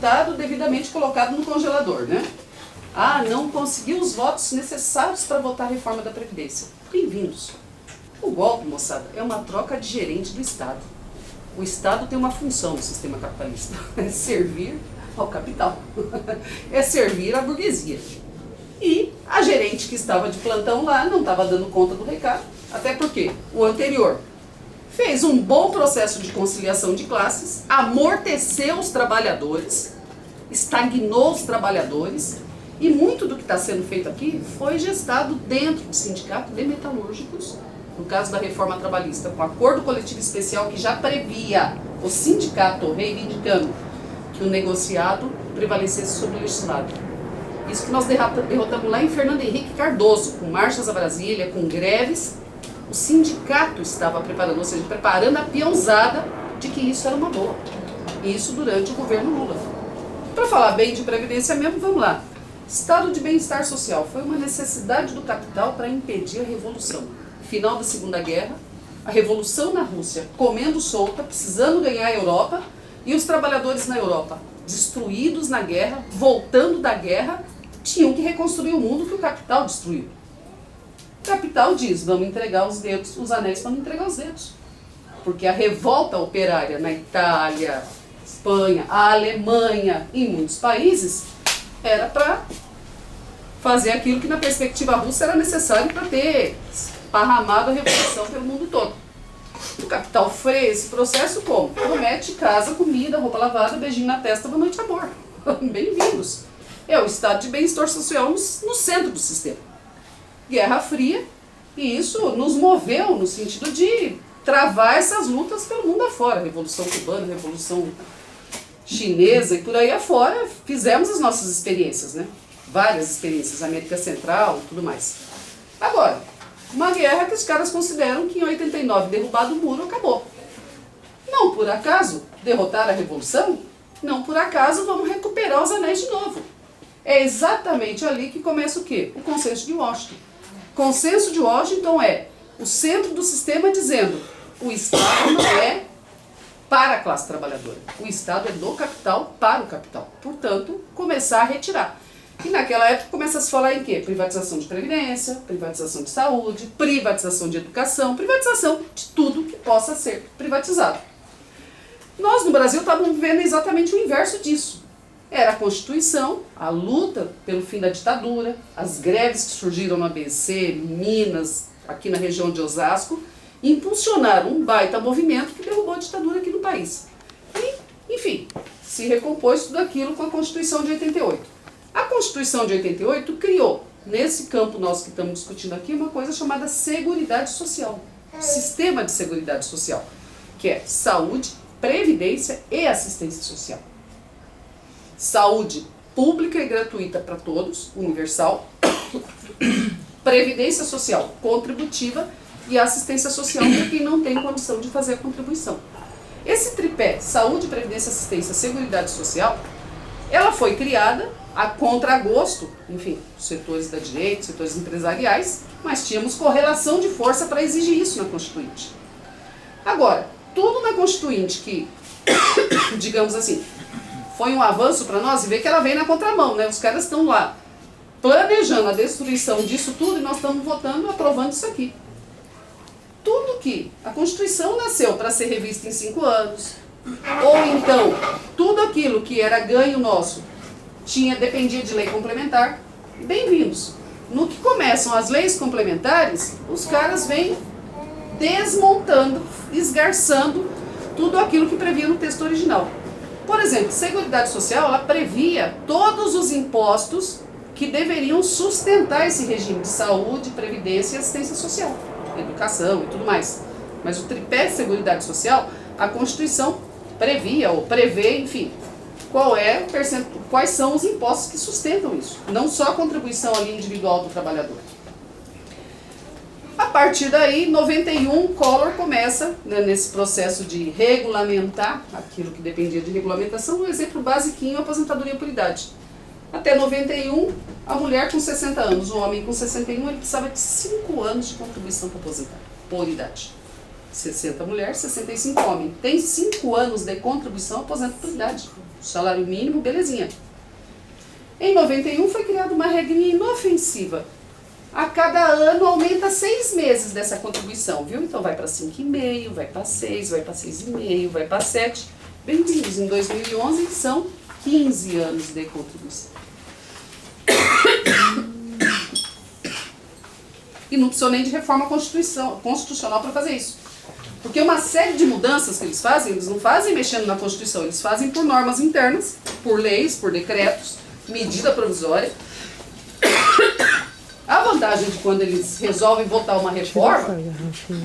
deputado devidamente colocado no congelador, né? Ah, não conseguiu os votos necessários para votar a reforma da Previdência. Bem-vindos. O golpe, moçada, é uma troca de gerente do Estado. O Estado tem uma função no sistema capitalista, é servir ao capital, é servir à burguesia. E a gerente que estava de plantão lá não estava dando conta do recado, até porque o anterior fez um bom processo de conciliação de classes, amorteceu os trabalhadores, estagnou os trabalhadores, e muito do que está sendo feito aqui foi gestado dentro do sindicato de metalúrgicos, no caso da reforma trabalhista, com acordo coletivo especial que já previa o sindicato reivindicando que o negociado prevalecesse sobre o legislado. Isso que nós derrotamos lá em Fernando Henrique Cardoso, com marchas a Brasília, com greves. O sindicato estava preparando, ou seja, preparando a peãozada de que isso era uma boa. Isso durante o governo Lula. Para falar bem de previdência mesmo, vamos lá. Estado de bem-estar social foi uma necessidade do capital para impedir a revolução. Final da Segunda Guerra, a revolução na Rússia comendo solta, precisando ganhar a Europa, e os trabalhadores na Europa, destruídos na guerra, voltando da guerra, tinham que reconstruir o mundo que o capital destruiu. O capital diz, vamos entregar os dedos, os anéis para não entregar os dedos. Porque a revolta operária na Itália, Espanha, a Alemanha e muitos países era para fazer aquilo que na perspectiva russa era necessário para ter esparramado a revolução pelo mundo todo. O capital freia esse processo como? Promete casa, comida, roupa lavada, beijinho na testa, boa noite, amor. Bem-vindos. É o estado de bem-estar social no centro do sistema. Guerra Fria, e isso nos moveu no sentido de travar essas lutas pelo mundo afora. Revolução cubana, Revolução chinesa e por aí afora, fizemos as nossas experiências, né? Várias experiências, América Central e tudo mais. Agora, uma guerra que os caras consideram que em 89, derrubado o muro, acabou. Não por acaso derrotar a revolução, não por acaso vamos recuperar os anéis de novo. É exatamente ali que começa o quê? O consenso de Washington. O consenso de Washington é o centro do sistema dizendo o Estado não é para a classe trabalhadora. O Estado é do capital para o capital. Portanto, começar a retirar. E naquela época começa a se falar em quê? Privatização de previdência, privatização de saúde, privatização de educação, privatização de tudo que possa ser privatizado. Nós no Brasil estávamos vendo exatamente o inverso disso. Era a Constituição, a luta pelo fim da ditadura, as greves que surgiram no ABC, Minas, aqui na região de Osasco, impulsionaram um baita movimento que derrubou a ditadura aqui no país. E, enfim, se recompôs tudo aquilo com a Constituição de 88. A Constituição de 88 criou, nesse campo nosso que estamos discutindo aqui, uma coisa chamada Seguridade Social. O sistema de Seguridade Social, que é saúde, previdência e assistência social. Saúde pública e gratuita para todos, universal. Previdência social contributiva e assistência social para quem não tem condição de fazer a contribuição. Esse tripé, saúde, previdência, assistência, seguridade social, ela foi criada a contragosto, enfim, setores da direita, setores empresariais, mas tínhamos correlação de força para exigir isso na Constituinte. Agora, tudo na Constituinte que, digamos assim, foi um avanço para nós, e vê que ela vem na contramão, né? Os caras estão lá planejando a destruição disso tudo e nós estamos votando, aprovando isso aqui. Tudo que a Constituição nasceu para ser revista em 5 anos, ou então, tudo aquilo que era ganho nosso dependia de lei complementar, bem-vindos. No que começam as leis complementares, os caras vêm desmontando, esgarçando tudo aquilo que previa no texto original. Por exemplo, Seguridade Social, ela previa todos os impostos que deveriam sustentar esse regime de saúde, previdência e assistência social, educação e tudo mais. Mas o tripé de Seguridade Social, a Constituição previa ou prevê, enfim, quais são os impostos que sustentam isso, não só a contribuição ali individual do trabalhador. A partir daí, 91, Collor começa, né, nesse processo de regulamentar aquilo que dependia de regulamentação, um exemplo basiquinho, a aposentadoria por idade. Até 91, a mulher com 60 anos, o homem com 61, ele precisava de 5 anos de contribuição para aposentar, por idade. 60 mulher, 65 homem. Tem 5 anos de contribuição, aposenta por idade. salário mínimo, belezinha. Em 91 foi criada uma regrinha inofensiva. A cada ano aumenta 6 meses dessa contribuição, viu? Então vai para 5,5, vai para 6, vai para 6,5, vai para 7. Bem-vindos, em 2011 são 15 anos de contribuição. E não precisou nem de reforma constitucional para fazer isso. Porque uma série de mudanças que eles não fazem mexendo na Constituição, eles fazem por normas internas, por leis, por decretos, medida provisória. A vantagem de quando eles resolvem votar uma reforma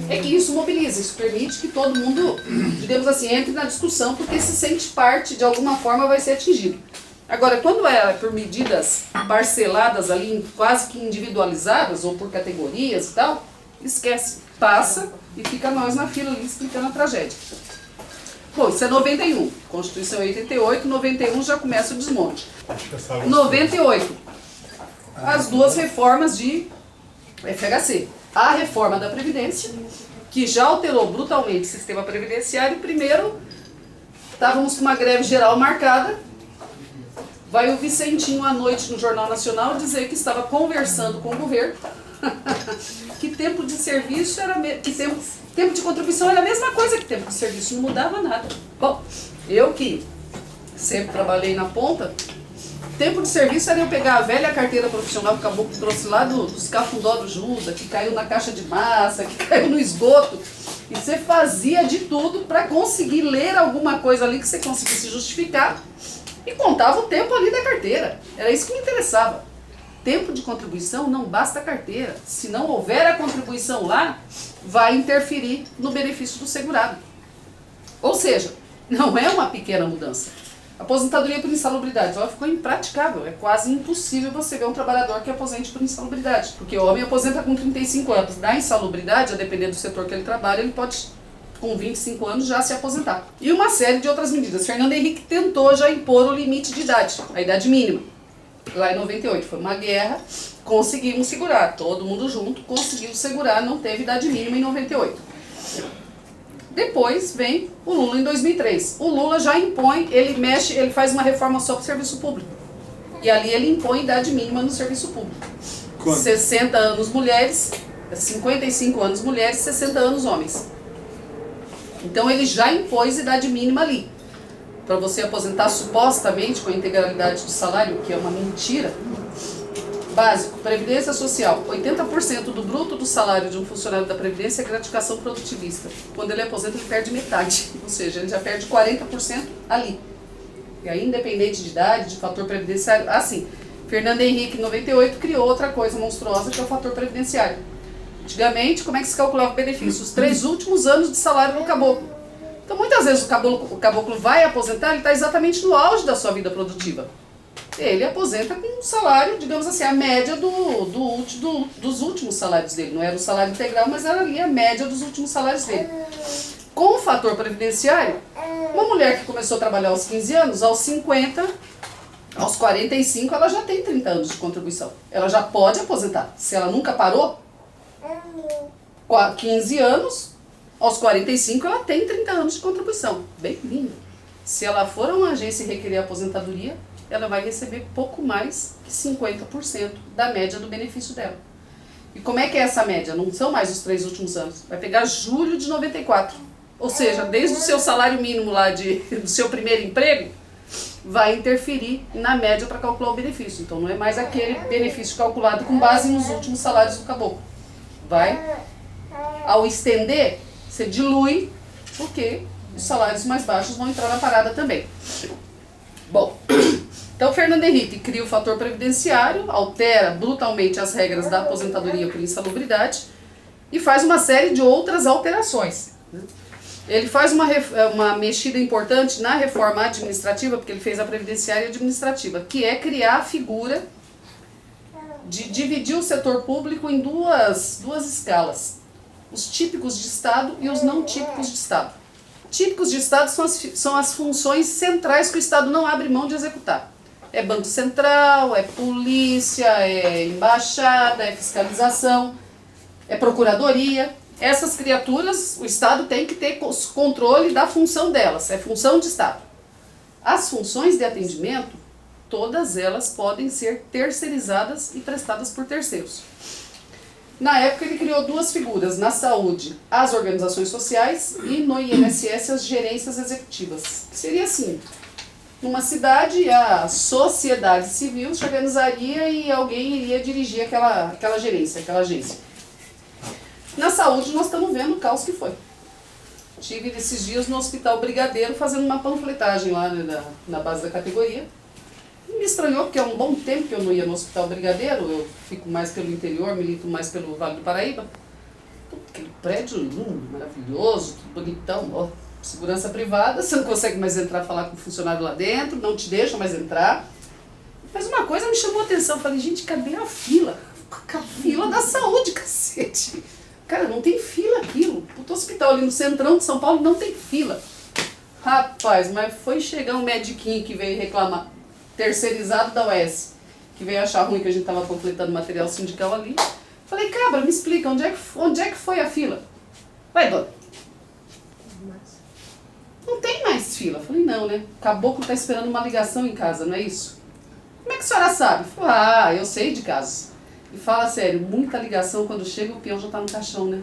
é que isso mobiliza, isso permite que todo mundo, digamos assim, entre na discussão, porque se sente parte, de alguma forma vai ser atingido. Agora, quando é por medidas parceladas ali, quase que individualizadas, ou por categorias e tal, esquece, passa e fica nós na fila ali explicando a tragédia. Bom, isso é 91, Constituição 88, 91 já começa o desmonte. 98, as duas reformas de FHC. A reforma da Previdência, que já alterou brutalmente o sistema previdenciário. Primeiro, estávamos com uma greve geral marcada. Vai o Vicentinho à noite no Jornal Nacional dizer que estava conversando com o governo, que tempo de serviço era tempo de contribuição era a mesma coisa que tempo de serviço, não mudava nada. Bom, eu que sempre trabalhei na ponta, tempo de serviço era eu pegar a velha carteira profissional que o caboclo trouxe lá dos Cafundó do Juda, que caiu na caixa de massa, que caiu no esgoto, e você fazia de tudo para conseguir ler alguma coisa ali que você conseguisse justificar, e contava o tempo ali da carteira. Era isso que me interessava. Tempo de contribuição não basta a carteira. Se não houver a contribuição lá, vai interferir no benefício do segurado. Ou seja, não é uma pequena mudança. Aposentadoria por insalubridade, ela ficou impraticável. É quase impossível você ver um trabalhador que aposente por insalubridade. Porque o homem aposenta com 35 anos. Da insalubridade, a depender do setor que ele trabalha, ele pode, com 25 anos, já se aposentar. E uma série de outras medidas. Fernando Henrique tentou já impor o limite de idade, a idade mínima. Lá em 98, foi uma guerra, conseguimos segurar, todo mundo junto, conseguiu segurar, não teve idade mínima em 98. Depois vem o Lula em 2003. O Lula já impõe, ele faz uma reforma só para o serviço público. E ali ele impõe idade mínima no serviço público. Quanto? 60 anos mulheres, 55 anos mulheres, 60 anos homens. Então ele já impôs idade mínima ali. Para você aposentar supostamente com a integralidade do salário, que é uma mentira. Básico, Previdência Social, 80% do bruto do salário de um funcionário da Previdência é gratificação produtivista. Quando ele aposenta, ele perde metade, ou seja, ele já perde 40% ali. E aí, independente de idade, de fator previdenciário, assim, Fernando Henrique, em 98, criou outra coisa monstruosa, que é o fator previdenciário. Antigamente, como é que se calculava o benefício? Os 3 últimos anos de salário do caboclo. Então, muitas vezes o caboclo vai aposentar, ele está exatamente no auge da sua vida produtiva. Ele aposenta com um salário, digamos assim, a média dos últimos salários dele. Não era o salário integral, mas era ali a média dos últimos salários dele. Com o fator previdenciário, uma mulher que começou a trabalhar aos 15 anos, aos 50, aos 45, ela já tem 30 anos de contribuição. Ela já pode aposentar. Se ela nunca parou, 15 anos... Aos 45, ela tem 30 anos de contribuição. Bem-vinda. Se ela for a uma agência e requerer aposentadoria, ela vai receber pouco mais que 50% da média do benefício dela. E como é que é essa média? Não são mais os 3 últimos anos. Vai pegar julho de 94. Ou seja, desde o seu salário mínimo lá do seu primeiro emprego, vai interferir na média para calcular o benefício. Então não é mais aquele benefício calculado com base nos últimos salários do caboclo. Vai, ao estender, você dilui, porque os salários mais baixos vão entrar na parada também. Bom, então Fernando Henrique cria o fator previdenciário, altera brutalmente as regras da aposentadoria por insalubridade e faz uma série de outras alterações. Ele faz uma mexida importante na reforma administrativa, porque ele fez a previdenciária administrativa, que é criar a figura de dividir o setor público em duas escalas. Os típicos de Estado e os não típicos de Estado. Típicos de Estado são as funções centrais que o Estado não abre mão de executar. É Banco Central, é polícia, é embaixada, é fiscalização, é procuradoria. Essas criaturas, o Estado tem que ter controle da função delas, é função de Estado. As funções de atendimento, todas elas podem ser terceirizadas e prestadas por terceiros. Na época ele criou duas figuras, na saúde as organizações sociais e no INSS as gerências executivas. Seria assim, numa cidade a sociedade civil se organizaria e alguém iria dirigir aquela gerência, aquela agência. Na saúde nós estamos vendo o caos que foi. Tive esses dias no Hospital Brigadeiro fazendo uma panfletagem lá na base da categoria. Me estranhou porque é um bom tempo que eu não ia no Hospital Brigadeiro, eu fico mais pelo interior, milito mais pelo Vale do Paraíba. Aquele prédio lindo, maravilhoso, tudo bonitão, ó, segurança privada, você não consegue mais entrar falar com o funcionário lá dentro, não te deixam mais entrar. Mas uma coisa me chamou a atenção, eu falei, gente, cadê a fila? A fila da saúde, cacete. Cara, não tem fila aquilo. Puto hospital ali no centrão de São Paulo não tem fila. Rapaz, mas foi chegar um mediquinho que veio reclamar, terceirizado da UES, que veio achar ruim que a gente estava panfletando material sindical ali. Falei, cabra, me explica, onde é que foi a fila? Vai, dona. Não tem mais fila. Falei, não, né? O caboclo está esperando uma ligação em casa, não é isso? Como é que a senhora sabe? Falei, ah, eu sei de casos. E fala sério, muita ligação, quando chega o peão já está no caixão, né?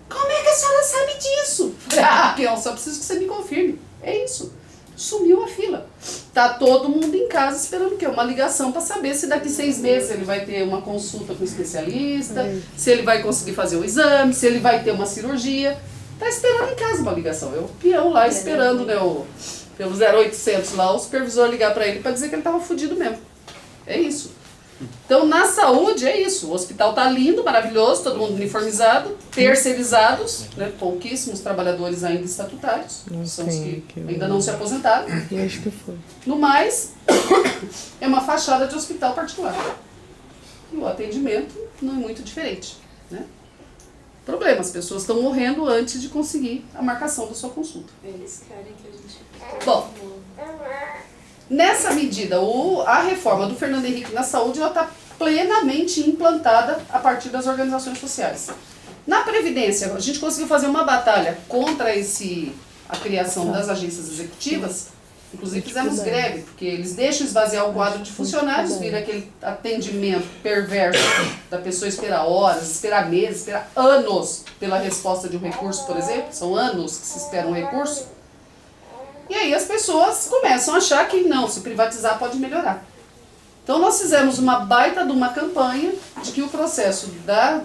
Como é que a senhora sabe disso? Falei, ah, peão, só preciso que você me confirme. É isso. Sumiu a fila. Tá todo mundo em casa esperando o quê? Uma ligação para saber se daqui 6 meses ele vai ter uma consulta com o especialista, se ele vai conseguir fazer o exame, se ele vai ter uma cirurgia. Tá esperando em casa uma ligação. Eu, peão lá, esperando, né, pelo 0800 lá, o supervisor ligar para ele para dizer que ele tava fudido mesmo. É isso. Então, na saúde, é isso. O hospital tá lindo, maravilhoso, todo mundo uniformizado, terceirizados, né, pouquíssimos trabalhadores ainda estatutários, são os que ainda não se aposentaram. Eu acho que foi. No mais, é uma fachada de hospital particular. E o atendimento não é muito diferente, né? Problema, as pessoas estão morrendo antes de conseguir a marcação da sua consulta. Eles querem que a gente... Bom, nessa medida, a reforma do Fernando Henrique na saúde está plenamente implantada a partir das organizações sociais. Na Previdência, a gente conseguiu fazer uma batalha contra a criação das agências executivas, inclusive fizemos greve, porque eles deixam esvaziar o quadro de funcionários, vira aquele atendimento perverso da pessoa esperar horas, esperar meses, esperar anos pela resposta de um recurso, por exemplo, são anos que se espera um recurso. E aí as pessoas começam a achar que não, se privatizar pode melhorar. Então nós fizemos uma baita de uma campanha de que o processo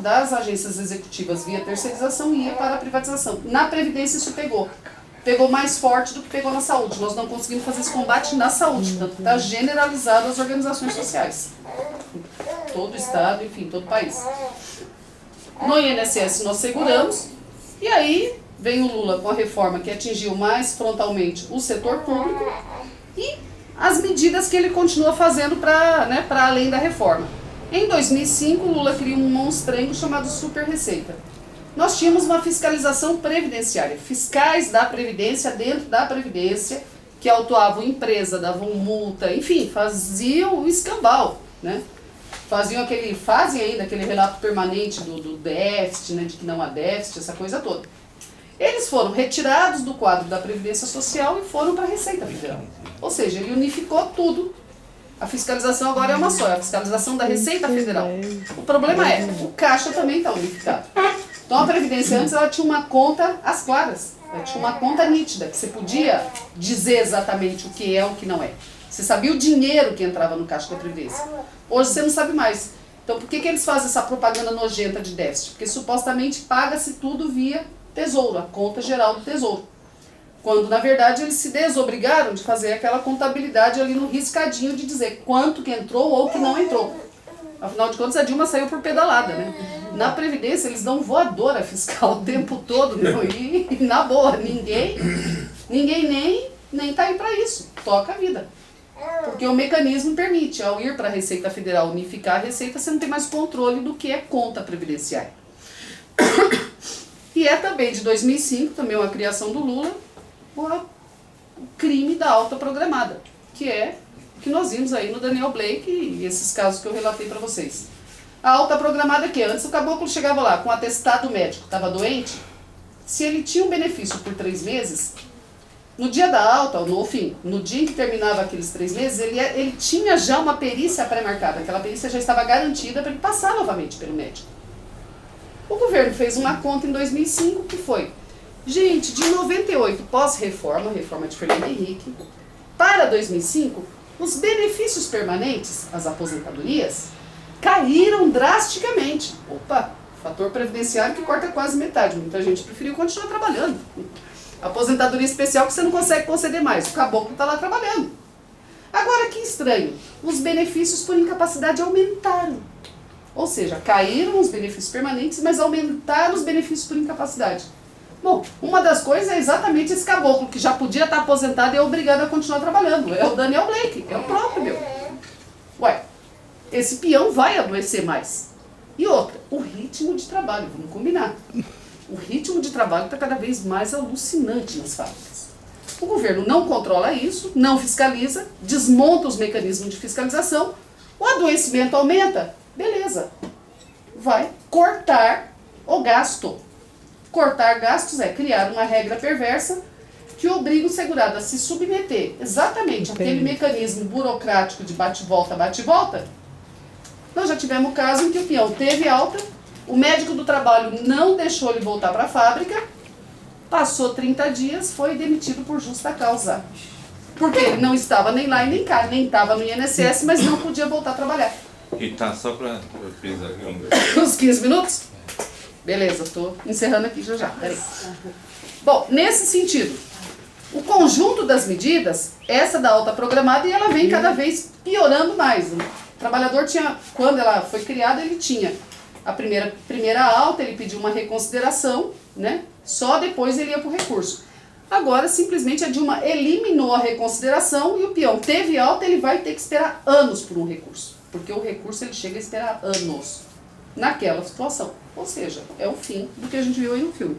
das agências executivas via terceirização ia para a privatização. Na Previdência isso pegou. Pegou mais forte do que pegou na saúde. Nós não conseguimos fazer esse combate na saúde, tanto que está generalizado as organizações sociais. Todo o estado, enfim, todo o país. No INSS nós seguramos, e aí vem o Lula com a reforma que atingiu mais frontalmente o setor público e as medidas que ele continua fazendo para além da reforma. Em 2005, o Lula cria um monstrengo chamado Super Receita. Nós tínhamos uma fiscalização previdenciária, fiscais da Previdência dentro da Previdência, que autuavam empresa, davam multa, enfim, faziam o escambau, né? Fazem ainda aquele relato permanente do déficit, né, de que não há déficit, essa coisa toda. Eles foram retirados do quadro da Previdência Social e foram para a Receita Federal. Ou seja, ele unificou tudo. A fiscalização agora é uma só, é a fiscalização da Receita Federal. O problema é, o Caixa também está unificado. Então a Previdência antes ela tinha uma conta às claras, ela tinha uma conta nítida, que você podia dizer exatamente o que é ou o que não é. Você sabia o dinheiro que entrava no Caixa da Previdência. Hoje você não sabe mais. Então por que eles fazem essa propaganda nojenta de déficit? Porque supostamente paga-se tudo via Tesouro, a conta geral do Tesouro. Quando na verdade eles se desobrigaram de fazer aquela contabilidade ali no riscadinho de dizer quanto que entrou ou que não entrou. Afinal de contas a Dilma saiu por pedalada, né? Na Previdência eles dão voadora fiscal o tempo todo, meu, e na boa, ninguém nem tá aí para isso, toca a vida. Porque o mecanismo permite, ao ir para a Receita Federal unificar a Receita, você não tem mais controle do que é conta previdenciária. E é também de 2005, também uma criação do Lula, o crime da alta programada, que é o que nós vimos aí no Daniel Blake e esses casos que eu relatei para vocês. A alta programada é que antes o caboclo chegava lá com atestado médico, estava doente, se ele tinha um benefício por 3 meses, No dia da alta, no dia em que terminava aqueles 3 meses, ele tinha já uma perícia pré-marcada. Aquela perícia já estava garantida para ele passar novamente pelo médico. O governo fez uma conta em 2005 que foi, gente, de 98, pós-reforma, reforma de Fernando Henrique, para 2005, os benefícios permanentes, as aposentadorias, caíram drasticamente. Opa, fator previdenciário que corta quase metade. Muita gente preferiu continuar trabalhando. Aposentadoria especial que você não consegue conceder mais. O caboclo está lá trabalhando. Agora, que estranho. Os benefícios por incapacidade aumentaram. Ou seja, caíram os benefícios permanentes, mas aumentaram os benefícios por incapacidade. Bom, uma das coisas é exatamente esse caboclo, que já podia estar aposentado e é obrigado a continuar trabalhando. É o Daniel Blake, é o próprio meu. Ué, esse peão vai adoecer mais. E outra, o ritmo de trabalho, vamos combinar. O ritmo de trabalho está cada vez mais alucinante nas fábricas. O governo não controla isso, não fiscaliza, desmonta os mecanismos de fiscalização, o adoecimento aumenta, beleza. Vai cortar o gasto. Cortar gastos é criar uma regra perversa que obriga o segurado a se submeter exatamente àquele mecanismo burocrático de bate-volta, bate-volta. Nós já tivemos o caso em que o peão teve alta, o médico do trabalho não deixou ele voltar para a fábrica, passou 30 dias, foi demitido por justa causa. Porque ele não estava nem lá e nem cá, nem estava no INSS, mas não podia voltar a trabalhar. E tá só para pesar aqui. Uns 15 minutos? Beleza, estou encerrando aqui já. Peraí. Bom, nesse sentido, o conjunto das medidas, essa da alta programada, e ela vem cada vez piorando mais. O trabalhador tinha, quando ela foi criada, ele tinha a primeira alta, ele pediu uma reconsideração, né? Só depois ele ia para o recurso. Agora, simplesmente, a Dilma eliminou a reconsideração e o peão teve alta, ele vai ter que esperar anos por um recurso. Porque o recurso ele chega a esperar anos naquela situação. Ou seja, é o fim do que a gente viu aí no filme.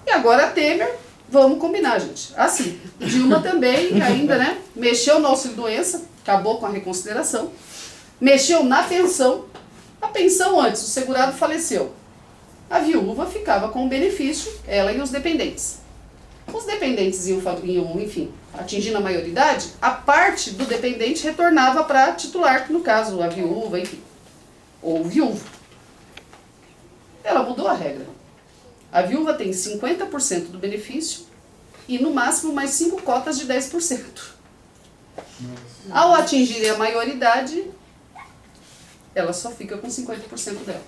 E agora a Temer, vamos combinar, gente. Assim, Dilma também ainda, né? Mexeu no auxílio-doença, acabou com a reconsideração. Mexeu na pensão. A pensão antes, o segurado faleceu. A viúva ficava com o benefício, ela e os dependentes. Os dependentes iam, enfim, atingindo a maioridade, a parte do dependente retornava para titular, que no caso a viúva, enfim, ou viúvo. Ela mudou a regra. A viúva tem 50% do benefício e no máximo mais 5 cotas de 10%. Ao atingirem a maioridade, ela só fica com 50% dela.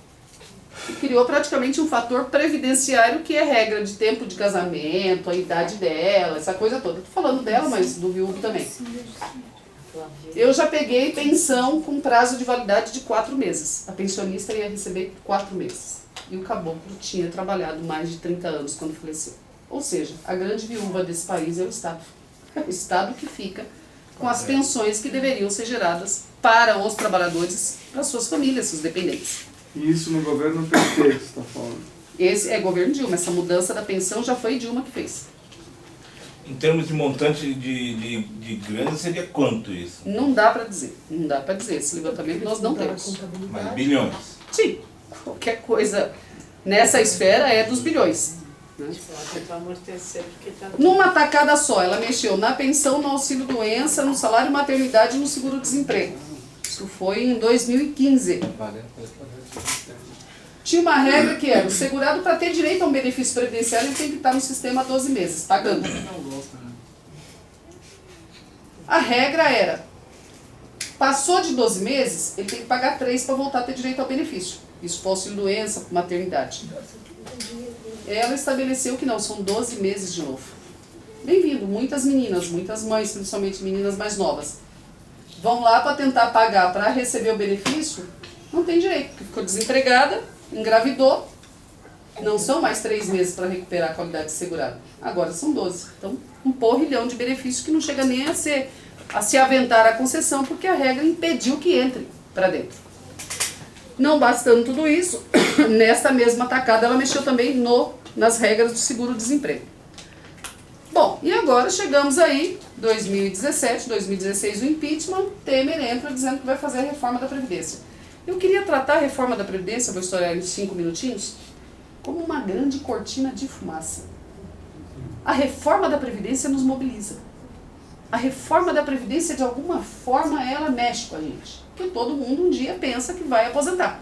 E criou praticamente um fator previdenciário que é regra de tempo de casamento, a idade dela, essa coisa toda. Estou falando dela, mas do viúvo também. Eu já peguei pensão com prazo de validade de 4 meses. A pensionista ia receber 4 meses. E o caboclo tinha trabalhado mais de 30 anos quando faleceu. Ou seja, a grande viúva desse país é o Estado. É o Estado que fica com as pensões que deveriam ser geradas para os trabalhadores, para suas famílias, seus dependentes. E isso no governo PT que você está falando? Esse é governo Dilma. Essa mudança da pensão já foi Dilma que fez. Em termos de montante de grana, seria quanto isso? Não dá para dizer. Não dá para dizer. Esse levantamento nós não temos. Mas bilhões. Sim. Qualquer coisa nessa esfera é dos bilhões. Né? Numa tacada só, ela mexeu na pensão, no auxílio-doença, no salário maternidade e no seguro-desemprego. Isso foi em 2015. Tinha uma regra que era, o segurado para ter direito a um benefício previdenciário, ele tem que estar no sistema há 12 meses, pagando. A regra era, passou de 12 meses, ele tem que pagar 3 para voltar a ter direito ao benefício. Isso para auxílio-doença, para maternidade. Ela estabeleceu que não, são 12 meses de novo. Bem-vindo, muitas meninas, muitas mães, principalmente meninas mais novas, vão lá para tentar pagar para receber o benefício, não tem direito, porque ficou desempregada, engravidou, não são mais 3 meses para recuperar a qualidade de segurado, agora são 12. Então, um porrilhão de benefícios que não chega nem a se aventar a concessão, porque a regra impediu que entre para dentro. Não bastando tudo isso, nesta mesma tacada ela mexeu também nas regras do seguro-desemprego. Bom, e agora chegamos aí, 2017, 2016, o impeachment, Temer entra dizendo que vai fazer a reforma da Previdência. Eu queria tratar a reforma da Previdência, vou estourar em 5 minutinhos, como uma grande cortina de fumaça. A reforma da Previdência nos mobiliza. A reforma da Previdência, de alguma forma, ela mexe com a gente. Porque todo mundo um dia pensa que vai aposentar.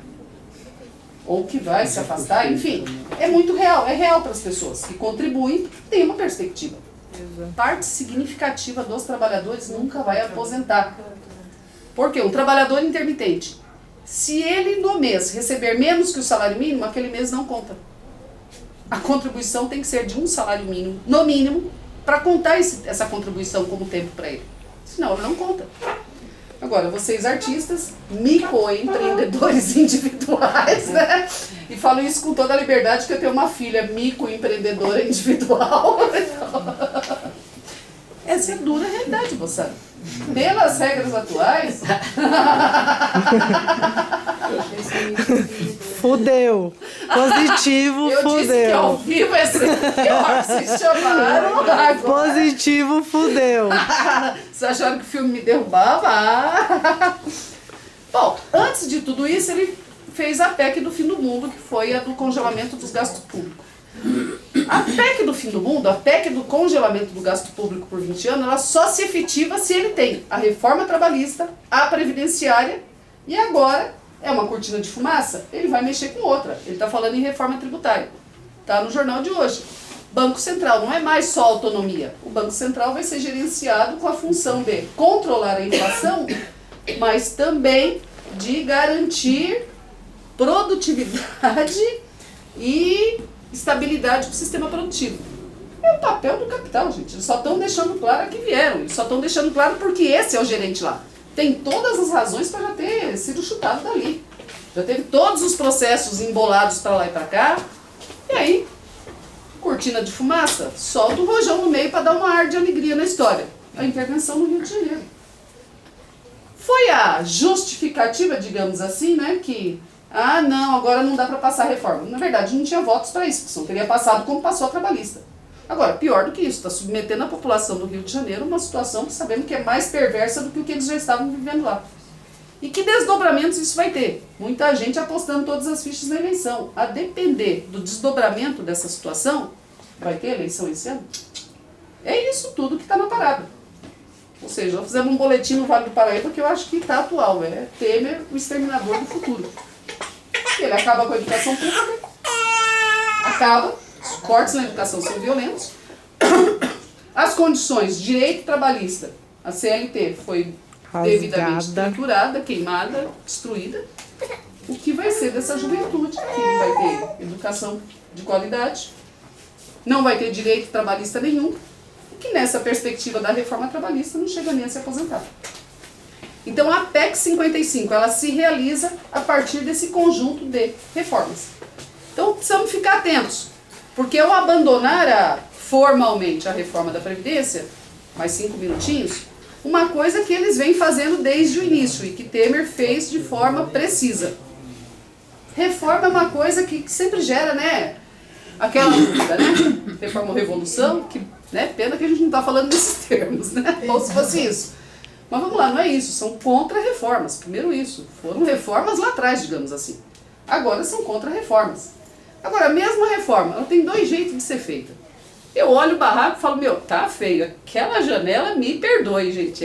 Ou que vai se afastar, enfim. É muito real, é real para as pessoas que contribuem, têm uma perspectiva. Parte significativa dos trabalhadores nunca vai aposentar. Por quê? Um trabalhador intermitente. Se ele no mês receber menos que o salário mínimo, aquele mês não conta. A contribuição tem que ser de um salário mínimo, no mínimo, para contar essa contribuição como tempo para ele. Senão ele não conta. Agora, vocês artistas, microempreendedores individuais, né? E falo isso com toda a liberdade, porque eu tenho uma filha microempreendedora individual. Essa é a dura realidade, moçada. Pelas regras atuais... Fudeu. Positivo, eu fudeu. Eu disse que ao vivo é sempre pior. Vocês chamaram agora. Positivo, fudeu. Vocês acharam que o filme me derrubava? Bom, antes de tudo isso, ele fez a PEC do fim do mundo, que foi a do congelamento dos gastos públicos. A PEC do fim do mundo, a PEC do congelamento do gasto público por 20 anos, ela só se efetiva se ele tem a reforma trabalhista, a previdenciária e agora é uma cortina de fumaça, ele vai mexer com outra. Ele está falando em reforma tributária. Está no jornal de hoje. Banco Central não é mais só autonomia. O Banco Central vai ser gerenciado com a função de controlar a inflação, mas também de garantir produtividade e estabilidade para o sistema produtivo. É o papel do capital, gente. Eles só estão deixando claro que vieram. Eles só estão deixando claro porque esse é o gerente lá. Tem todas as razões para já ter sido chutado dali. Já teve todos os processos embolados para lá e para cá. E aí, cortina de fumaça, solta o rojão no meio para dar uma ar de alegria na história. A intervenção no Rio de Janeiro. Foi a justificativa, digamos assim, né, que... Ah, não, agora não dá para passar a reforma. Na verdade, não tinha votos para isso, porque senão teria passado como passou a trabalhista. Agora, pior do que isso, está submetendo a população do Rio de Janeiro a uma situação que sabemos que é mais perversa do que o que eles já estavam vivendo lá. E que desdobramentos isso vai ter? Muita gente apostando todas as fichas na eleição. A depender do desdobramento dessa situação, vai ter eleição esse ano? É isso tudo que está na parada. Ou seja, nós fizemos um boletim no Vale do Paraíba que eu acho que está atual. É Temer, o exterminador do futuro. Ele acaba com a educação pública, acaba, os cortes na educação são violentos, as condições, direito trabalhista, a CLT foi devidamente estruturada, queimada, destruída. O que vai ser dessa juventude? Que não vai ter educação de qualidade, não vai ter direito trabalhista nenhum, e que nessa perspectiva da reforma trabalhista não chega nem a se aposentar. Então a PEC 55, ela se realiza a partir desse conjunto de reformas. Então precisamos ficar atentos, porque ao abandonar formalmente a reforma da Previdência, mais 5 minutinhos, uma coisa que eles vêm fazendo desde o início e que Temer fez de forma precisa. Reforma é uma coisa que sempre gera, né, aquela dúvida, né? Reforma ou revolução, que, né, pena que a gente não está falando nesses termos, né? Ou se fosse isso. Mas vamos lá, não é isso, são contra-reformas. Primeiro isso, foram reformas lá atrás, digamos assim. Agora são contra-reformas. Agora, a mesma reforma, ela tem dois jeitos de ser feita. Eu olho o barraco e falo, meu, tá feio, aquela janela, me perdoe, gente.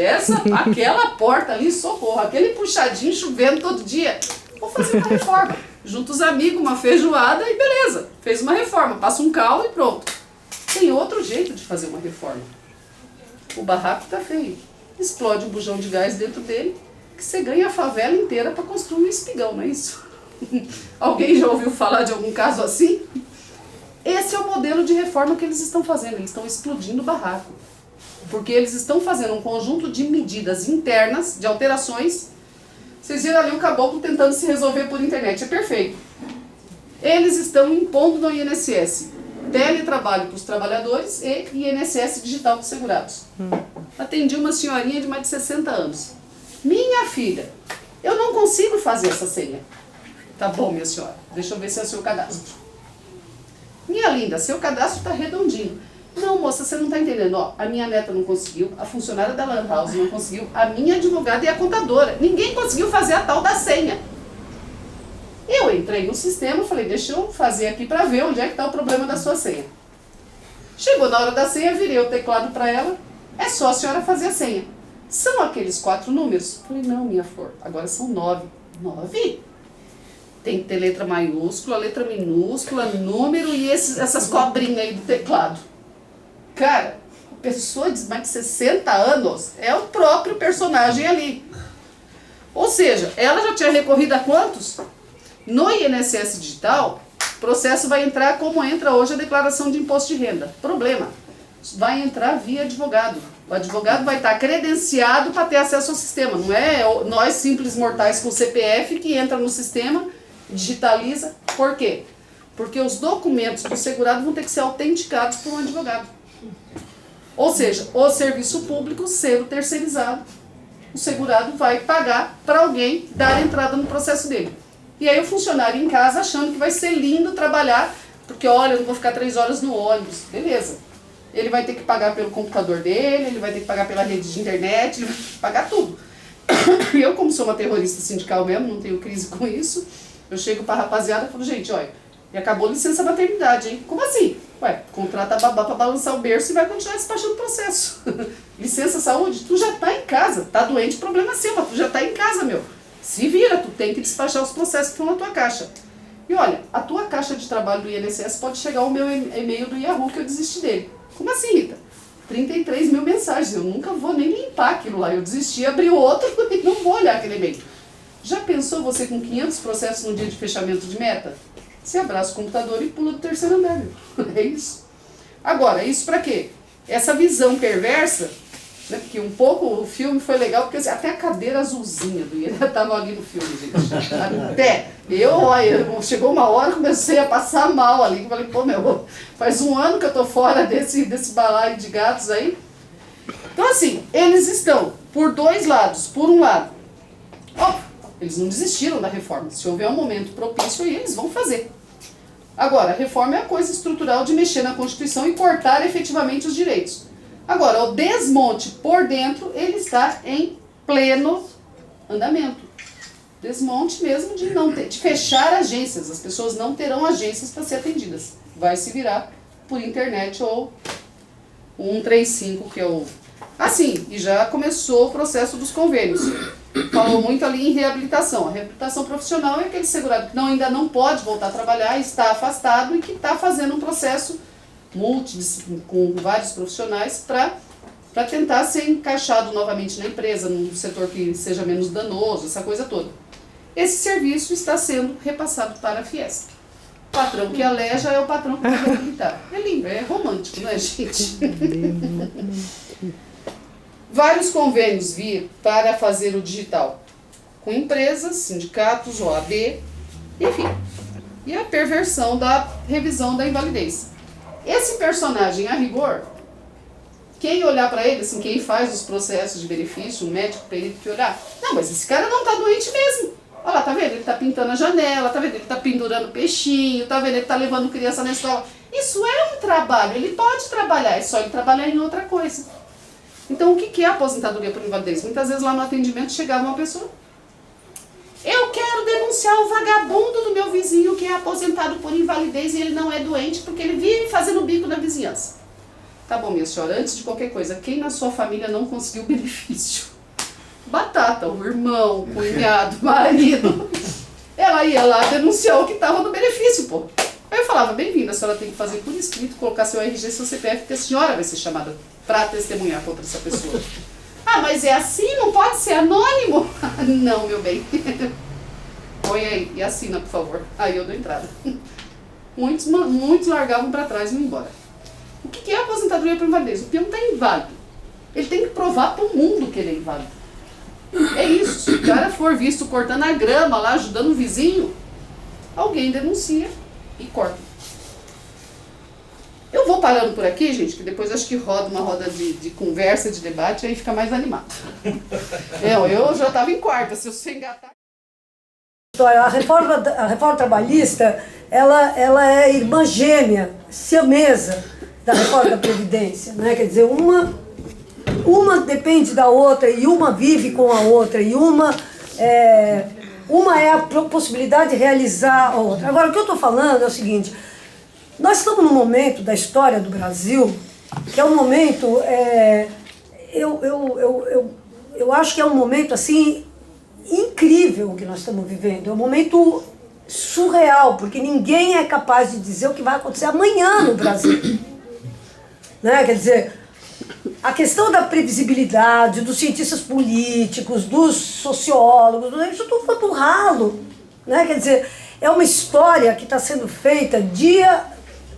Aquela porta ali, socorro, aquele puxadinho chovendo todo dia. Vou fazer uma reforma. Junto os amigos, uma feijoada e beleza. Fez uma reforma, passa um cal e pronto. Tem outro jeito de fazer uma reforma. O barraco tá feio. Explode um bujão de gás dentro dele, que você ganha a favela inteira para construir um espigão, não é isso? Alguém já ouviu falar de algum caso assim? Esse é o modelo de reforma que eles estão fazendo, eles estão explodindo o barraco. Porque eles estão fazendo um conjunto de medidas internas, de alterações. Vocês viram ali um caboclo tentando se resolver por internet, é perfeito. Eles estão impondo no INSS teletrabalho para os trabalhadores e INSS digital para os segurados. Atendi uma senhorinha de mais de 60 anos. Minha filha, eu não consigo fazer essa senha. Tá bom, minha senhora, deixa eu ver se é o seu cadastro. Minha linda, seu cadastro está redondinho. Não, moça, você não está entendendo. Ó, a minha neta não conseguiu, a funcionária da Lan House não conseguiu, a minha advogada e a contadora. Ninguém conseguiu fazer a tal da senha. Eu entrei no sistema e falei, deixa eu fazer aqui para ver onde é que está o problema da sua senha. Chegou na hora da senha, virei o teclado para ela, é só a senhora fazer a senha. São aqueles 4 números? Falei, não, minha flor, agora são 9. 9? Tem que ter letra maiúscula, letra minúscula, número e essas cobrinhas aí do teclado. Cara, a pessoa de mais de 60 anos é o próprio personagem ali. Ou seja, ela já tinha recorrido a quantos? No INSS Digital, o processo vai entrar como entra hoje a declaração de imposto de renda. Problema, vai entrar via advogado. O advogado vai estar credenciado para ter acesso ao sistema. Não é nós simples mortais com CPF que entra no sistema, digitaliza. Por quê? Porque os documentos do segurado vão ter que ser autenticados por um advogado. Ou seja, o serviço público sendo terceirizado, o segurado vai pagar para alguém dar entrada no processo dele. E aí o funcionário em casa achando que vai ser lindo trabalhar, porque olha, eu não vou ficar 3 horas no ônibus. Beleza. Ele vai ter que pagar pelo computador dele, ele vai ter que pagar pela rede de internet, ele vai ter que pagar tudo. Eu, como sou uma terrorista sindical mesmo, não tenho crise com isso, eu chego para a rapaziada e falo, gente, olha, e acabou a licença maternidade, hein? Como assim? Ué, contrata a babá para balançar o berço e vai continuar despachando o processo. Licença saúde, tu já tá em casa, tá doente, problema seu, mas tu já tá em casa, meu. Se vira, tu tem que despachar os processos que estão na tua caixa. E olha, a tua caixa de trabalho do INSS pode chegar ao meu e-mail do Yahoo que eu desisti dele. Como assim, Rita? 33 mil mensagens, eu nunca vou nem limpar aquilo lá. Eu desisti, abri outro e não vou olhar aquele e-mail. Já pensou você com 500 processos no dia de fechamento de meta? Você abraça o computador e pula do 3º andar, meu. É isso. Agora, isso pra quê? Essa visão perversa, né, porque um pouco o filme foi legal, porque assim, até a cadeira azulzinha do Ian estava ali no filme, gente. Até. Chegou uma hora, comecei a passar mal ali. Falei, pô, meu, faz 1 ano que eu tô fora desse balaio de gatos aí. Então, assim, eles estão por 2 lados. Por um lado, óbvio, eles não desistiram da reforma. Se houver um momento propício aí, eles vão fazer. Agora, a reforma é a coisa estrutural de mexer na Constituição e cortar efetivamente os direitos. Agora, o desmonte por dentro, ele está em pleno andamento. Desmonte mesmo de não ter, de fechar agências. As pessoas não terão agências para ser atendidas. Vai se virar por internet ou 135, que é o... Assim, e já começou o processo dos convênios. Falou muito ali em reabilitação. A reabilitação profissional é aquele segurado que ainda não pode voltar a trabalhar, está afastado e que está fazendo um processo multidisciplinar com vários profissionais para tentar ser encaixado novamente na empresa, num setor que seja menos danoso, essa coisa toda. Esse serviço está sendo repassado para a Fiesp. O patrão que aleja é o patrão que vai reabilitar. É lindo, é romântico, né, gente? Vários convênios vir para fazer o digital com empresas, sindicatos, OAB, enfim. E a perversão da revisão da invalidez. Esse personagem, a rigor, quem olhar para ele, assim, quem faz os processos de benefício, o médico perito que olhar, não, mas esse cara não tá doente mesmo. Olha lá, tá vendo? Ele tá pintando a janela, tá vendo? Ele tá pendurando peixinho, tá vendo? Ele tá levando criança na escola. Isso é um trabalho, ele pode trabalhar, é só ele trabalhar em outra coisa. Então, o que é a aposentadoria por invalidez? Muitas vezes lá no atendimento chegava uma pessoa, eu quero denunciar o vagabundo do meu vizinho que é aposentado por invalidez e ele não é doente porque ele vive fazendo bico na vizinhança. Tá bom, minha senhora, antes de qualquer coisa, quem na sua família não conseguiu benefício? Batata, o irmão, o cunhado, o marido. Ela ia lá denunciar o que estava no benefício, pô. Aí eu falava, bem-vinda, a senhora tem que fazer por escrito, colocar seu RG e seu CPF, porque a senhora vai ser chamada para testemunhar contra essa pessoa. Ah, mas é assim? Não pode ser anônimo? Não, meu bem. Põe aí e assina, por favor. Aí eu dou entrada. Muitos largavam para trás e iam embora. O que é a aposentadoria por invalidez? O peão está inválido. Ele tem que provar para o mundo que ele é inválido. É isso. Se o cara for visto cortando a grama lá, ajudando o vizinho, alguém denuncia e corta. Eu vou parando por aqui, gente, que depois acho que roda uma roda de conversa, de debate, aí fica mais animado. Eu já estava em quarta, se eu se engatar... A reforma trabalhista, ela é irmã gêmea, siamesa da reforma da Previdência, né? Quer dizer, uma depende da outra e uma vive com a outra e uma é a possibilidade de realizar a outra. Agora, o que eu estou falando é o seguinte, Nós estamos num momento da história do Brasil que é um momento, eu acho que é um momento assim incrível que nós estamos vivendo. É um momento surreal, porque ninguém é capaz de dizer o que vai acontecer amanhã no Brasil. Né? Quer dizer, a questão da previsibilidade, dos cientistas políticos, dos sociólogos, isso tudo foi pro ralo. Né? Quer dizer, é uma história que está sendo feita dia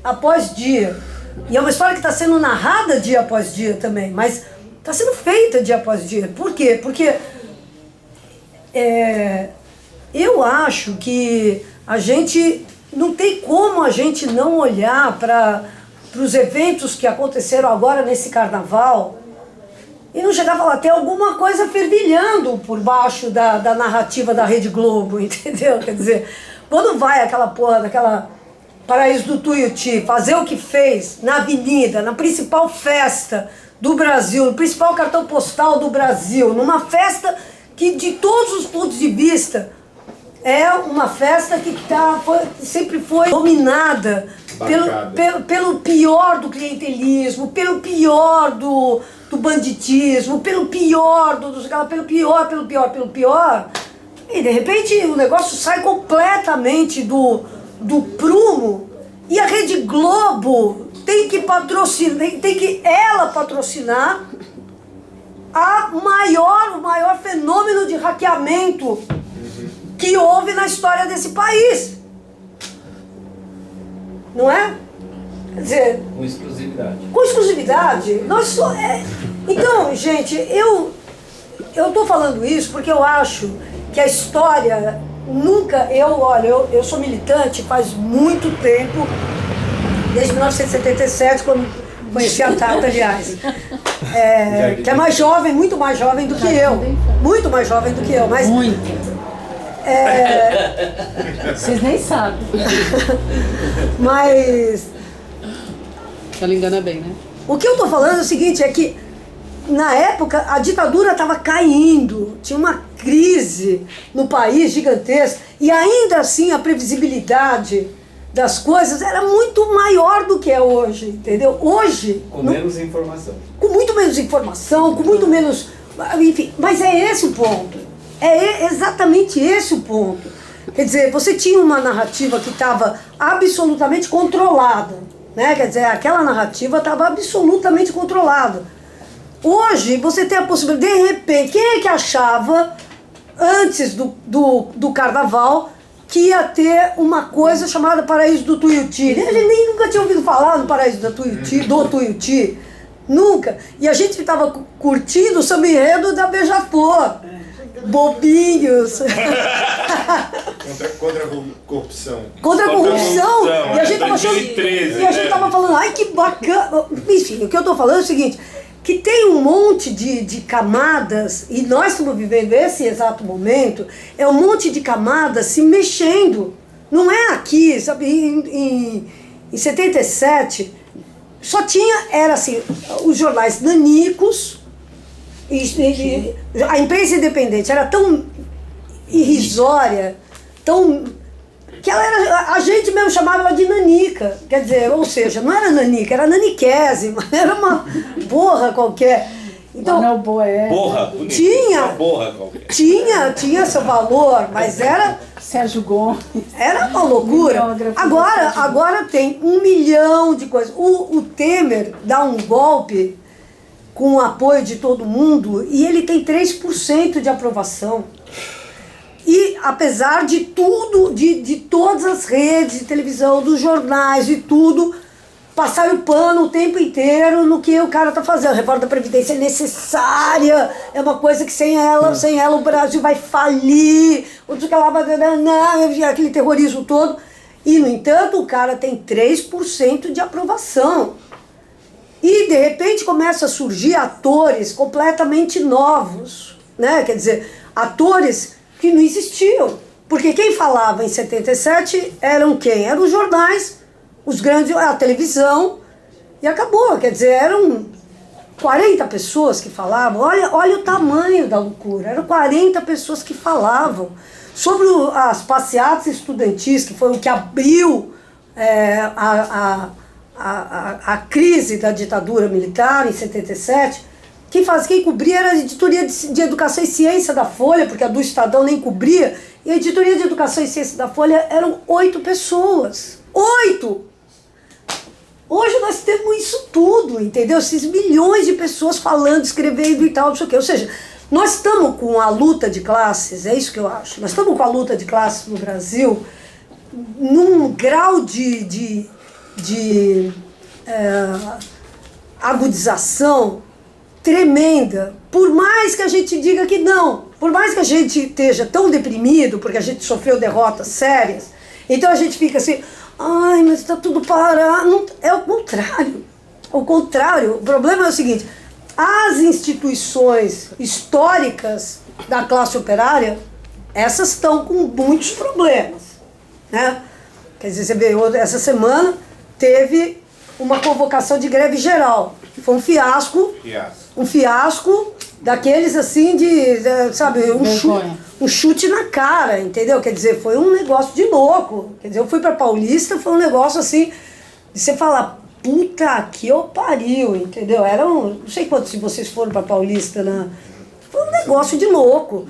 após dia. E é uma história que está sendo narrada dia após dia também, mas está sendo feita dia após dia. Por quê? Porque eu acho que a gente não tem como a gente não olhar para os eventos que aconteceram agora nesse carnaval e não chegar a falar, tem alguma coisa fervilhando por baixo da narrativa da Rede Globo, entendeu? Quer dizer, quando vai aquela porra daquela Paraíso do Tuiuti fazer o que fez na avenida, na principal festa do Brasil, no principal cartão postal do Brasil, numa festa que de todos os pontos de vista é uma festa que sempre foi dominada pelo pior do clientelismo, pelo pior do banditismo, pelo pior pelo pior, e de repente o negócio sai completamente do prumo, e a Rede Globo tem que patrocinar, tem que ela patrocinar o maior fenômeno de hackeamento que houve na história desse país. Não é? Quer dizer... Com exclusividade. Com exclusividade. Então, gente, eu tô falando isso porque eu acho que a história nunca... Eu sou militante faz muito tempo, desde 1977, quando conheci a Tata, aliás. Que é mais jovem, muito mais jovem do que eu. Muito mais jovem do que eu, mas... Muito. Vocês nem sabem. Mas... Ela engana bem, né? O que eu tô falando é o seguinte, é que na época a ditadura estava caindo, tinha uma crise no país gigantesca, e ainda assim a previsibilidade das coisas era muito maior do que é hoje, entendeu? Hoje... Com menos informação. Com muito menos informação, com muito menos... Enfim, mas é esse o ponto. É exatamente esse o ponto. Quer dizer, você tinha uma narrativa que estava absolutamente controlada, né? Quer dizer, aquela narrativa estava absolutamente controlada. Hoje, você tem a possibilidade, de repente, quem é que achava, antes do carnaval, que ia ter uma coisa chamada Paraíso do Tuiuti? A gente nem nunca tinha ouvido falar no Paraíso do Tuiuti. Nunca. E a gente estava curtindo o samba enredo da Beija-Flor. Bobinhos. Contra a corrupção. Contra a corrupção. E a gente estava achando. 2013, E a gente estava falando, ai que bacana. Enfim, o que eu estou falando é o seguinte, que tem um monte de camadas, e nós estamos vivendo esse exato momento, é um monte de camadas se mexendo. Não é aqui, sabe? Em 77, só era assim, os jornais nanicos. A imprensa independente era tão irrisória, que ela era, a gente mesmo chamava ela de nanica, quer dizer, ou seja, não era nanica, era naniquésima, era uma borra qualquer. Então, Borra, bonito. Tinha, uma borra qualquer. tinha seu valor, mas era... Sérgio Gomes. Era uma loucura. Agora tem 1 milhão de coisas. O Temer dá um golpe com o apoio de todo mundo, e ele tem 3% de aprovação. E apesar de tudo, de todas as redes de televisão, dos jornais e tudo, passar o pano o tempo inteiro no que o cara está fazendo. A reforma da Previdência é necessária, é uma coisa que sem ela o Brasil vai falir, aquele terrorismo todo. E, no entanto, o cara tem 3% de aprovação. E, de repente, começam a surgir atores completamente novos, né? Quer dizer, atores que não existiam. Porque quem falava em 77 eram quem? Eram os jornais, os grandes, a televisão, e acabou. Quer dizer, eram 40 pessoas que falavam. Olha o tamanho da loucura. Eram 40 pessoas que falavam sobre as passeatas estudantis, que foi o que abriu a crise da ditadura militar em 77, quem cobria era a editoria de Educação e Ciência da Folha, porque a do Estadão nem cobria, e a editoria de Educação e Ciência da Folha eram 8 pessoas. 8! Hoje nós temos isso tudo, entendeu? Esses milhões de pessoas falando, escrevendo e tal, não sei o quê. Ou seja, nós estamos com a luta de classes, é isso que eu acho, nós estamos com a luta de classes no Brasil num grau de agudização tremenda, por mais que a gente diga que não, por mais que a gente esteja tão deprimido, porque a gente sofreu derrotas sérias, então a gente fica assim, ai, mas está tudo parado. Não, é o contrário. O contrário. O problema é o seguinte, as instituições históricas da classe operária, essas estão com muitos problemas, né? Quer dizer, você vê, essa semana teve uma convocação de greve geral. Foi um fiasco. Um fiasco daqueles assim sabe, um chute na cara, entendeu? Quer dizer, foi um negócio de louco. Quer dizer, eu fui pra Paulista, foi um negócio assim, de você falar, puta que eu pariu, entendeu? Era não sei quantos de vocês foram pra Paulista, né? Foi um negócio de louco.